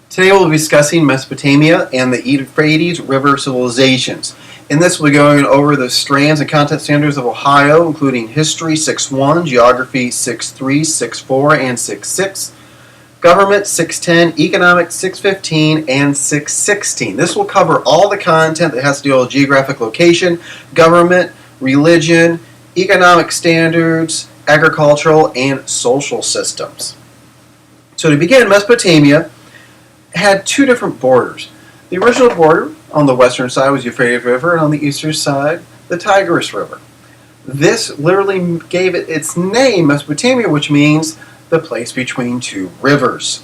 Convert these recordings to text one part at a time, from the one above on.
Today we'll be discussing Mesopotamia and the Euphrates River civilizations. In this we'll be going over the strands and content standards of Ohio, including History 6.1, Geography 6.3, 6.4, and 6.6, Government 6.10, Economics 6.15, and 6.16. This will cover all the content that has to deal with geographic location, government, religion, economic standards, agricultural, and social systems. So to begin, Mesopotamia had two different borders. The original border on the western side was Euphrates River, and on the eastern side, the Tigris River. This literally gave it its name, Mesopotamia, which means the place between two rivers.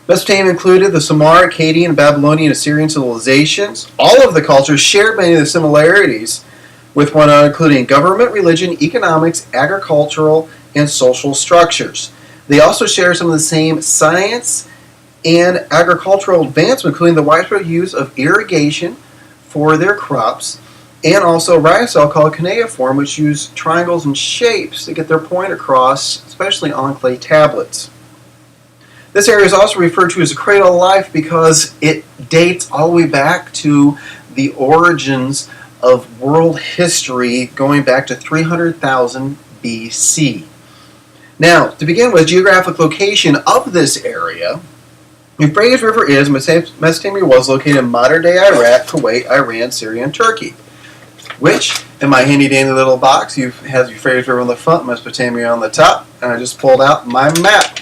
Mesopotamia included the Sumer, Akkadian, Babylonian, Assyrian civilizations. All of the cultures shared many of the similarities with one another, including government, religion, economics, agricultural, and social structures. They also share some of the same science and agricultural advancement, including the widespread use of irrigation for their crops, and also rhiocell called cuneiform, which use triangles and shapes to get their point across, especially on clay tablets. This area is also referred to as the cradle of life because it dates all the way back to the origins of world history, going back to 300,000 BC. Now, to begin with, geographic location of this area, Euphrates River is, Mesopotamia was located in modern-day Iraq, Kuwait, Iran, Syria, and Turkey, which, in my handy-dandy little box, has Euphrates River on the front, Mesopotamia on the top, and I just pulled out my map.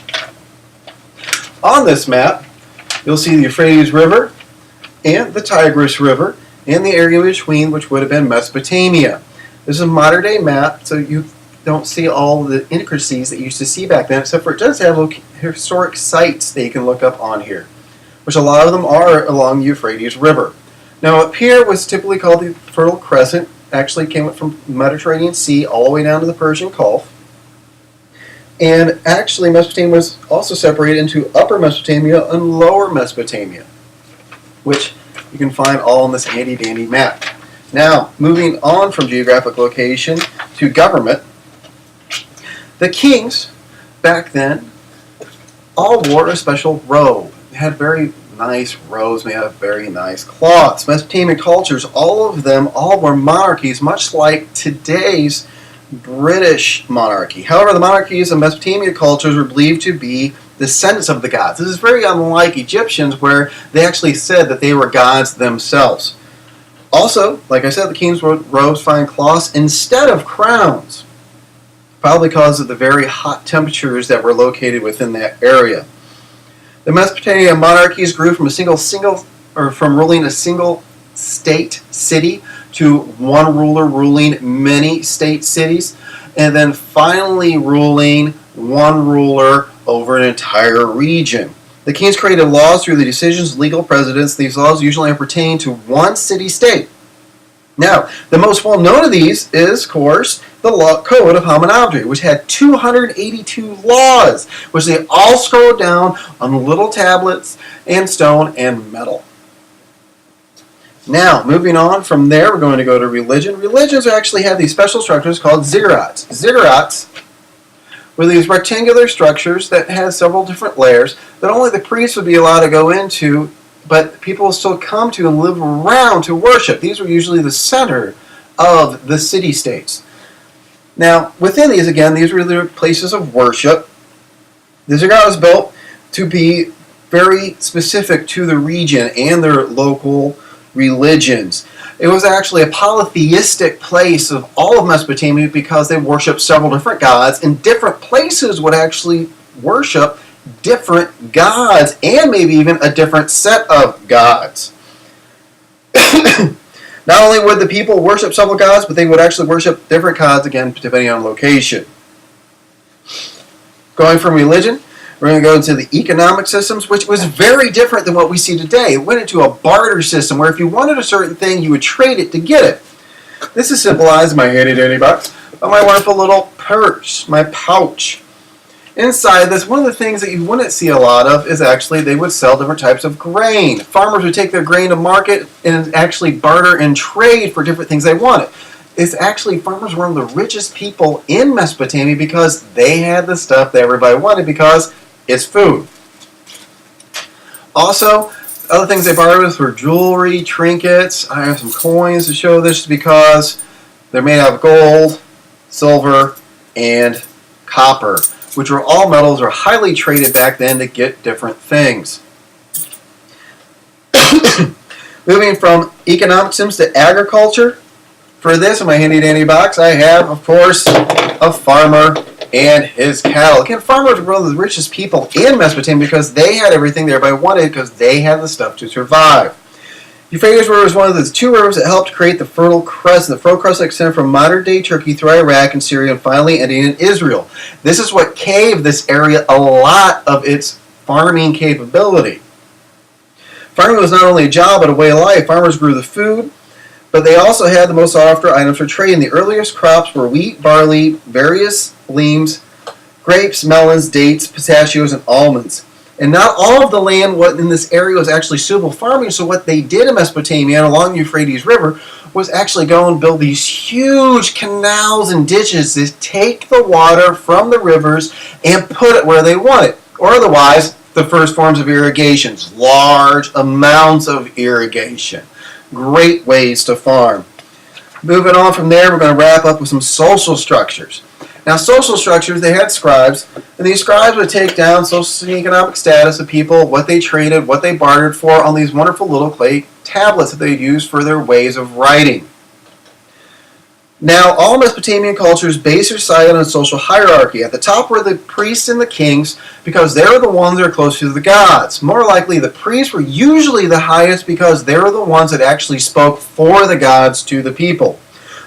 On this map, you'll see the Euphrates River and the Tigris River, and the area between, which would have been Mesopotamia. This is a modern-day map, so you don't see all the intricacies that you used to see back then, except for it does have historic sites that you can look up on here, which a lot of them are along the Euphrates River. Now up here was typically called the Fertile Crescent, actually came from the Mediterranean Sea all the way down to the Persian Gulf. And actually Mesopotamia was also separated into Upper Mesopotamia and Lower Mesopotamia, which you can find all on this handy-dandy map. Now, moving on from geographic location to government, the kings back then all wore a special robe. They had very nice robes made of very nice cloths. Mesopotamian cultures, all of them, all were monarchies, much like today's British monarchy. However, the monarchies of Mesopotamian cultures were believed to be descendants of the gods. This is very unlike Egyptians, where they actually said that they were gods themselves. Also, like I said, the kings wore robes, fine cloths, instead of crowns, probably because of the very hot temperatures that were located within that area. The Mesopotamian monarchies grew from from ruling a single state city to one ruler ruling many state cities, and then finally ruling one ruler over an entire region. The kings created laws through the decisions of legal presidents. These laws usually pertain to one city-state. Now, the most well-known of these is, of course, the Code of Hammurabi, which had 282 laws, which they all scrolled down on little tablets and stone and metal. Now, moving on from there, we're going to go to religion. Religions actually have these special structures called ziggurats. Ziggurats were these rectangular structures that had several different layers that only the priests would be allowed to go into, but people will still come to and live around to worship. These were usually the center of the city-states. Now, within these, again, these were the places of worship. The ziggurat was built to be very specific to the region and their local religions. It was actually a polytheistic place of all of Mesopotamia because they worshipped several different gods, and different places would actually worship different gods, and maybe even a different set of gods. Not only would the people worship several gods, but they would actually worship different gods, again, depending on location. Going from religion, we're going to go into the economic systems, which was very different than what we see today. It went into a barter system where if you wanted a certain thing, you would trade it to get it. This is symbolized in my handy-dandy box by my wonderful little purse, my pouch. Inside this, one of the things that you wouldn't see a lot of is actually they would sell different types of grain. Farmers would take their grain to market and actually barter and trade for different things they wanted. It's actually, farmers were one of the richest people in Mesopotamia because they had the stuff that everybody wanted because it's food. Also, other things they borrowed us were jewelry, trinkets. I have some coins to show this because they're made out of gold, silver, and copper, which were all metals or highly traded back then to get different things. Moving from economic sims to agriculture. For this, in my handy dandy box, I have, of course, a farmer and his cattle. Again, farmers were one of the richest people in Mesopotamia because they had everything everybody wanted because they had the stuff to survive. Euphrates River is one of the two rivers that helped create the Fertile Crescent. The Fertile Crescent extended from modern-day Turkey through Iraq and Syria and finally ending in Israel. This is what gave this area a lot of its farming capability. Farming was not only a job but a way of life. Farmers grew the food, but they also had the most sought after items for trade. And the earliest crops were wheat, barley, various legumes, grapes, melons, dates, pistachios, and almonds. And not all of the land in this area was actually suitable for farming, so what they did in Mesopotamia and along the Euphrates River was actually go and build these huge canals and ditches to take the water from the rivers and put it where they want it. Or otherwise, the first forms of irrigation, large amounts of irrigation. Great ways to farm. Moving on from there, we're going to wrap up with some social structures. Now, social structures, they had scribes, and these scribes would take down social and economic status of people, what they traded, what they bartered for on these wonderful little clay tablets that they'd use for their ways of writing. Now, all Mesopotamian cultures base their society on a social hierarchy. At the top were the priests and the kings because they were the ones that are close to the gods. More likely, the priests were usually the highest because they were the ones that actually spoke for the gods to the people.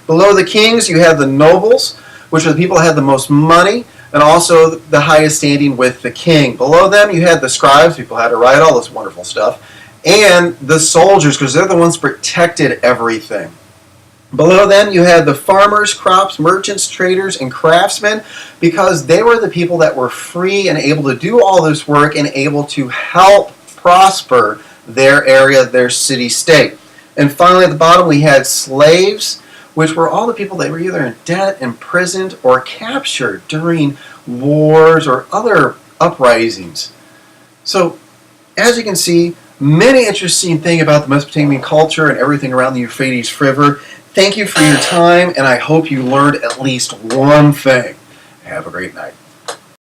Below the kings, you had the nobles, which were the people that had the most money and also the highest standing with the king. Below them, you had the scribes, people had to write all this wonderful stuff, and the soldiers because they're the ones that protected everything. Below them, you had the farmers, crops, merchants, traders, and craftsmen because they were the people that were free and able to do all this work and able to help prosper their area, their city-state. And finally, at the bottom, we had slaves, which were all the people that were either in debt, imprisoned, or captured during wars or other uprisings. So, as you can see, many interesting things about the Mesopotamian culture and everything around the Euphrates River. Thank you for your time, and I hope you learned at least one thing. Have a great night.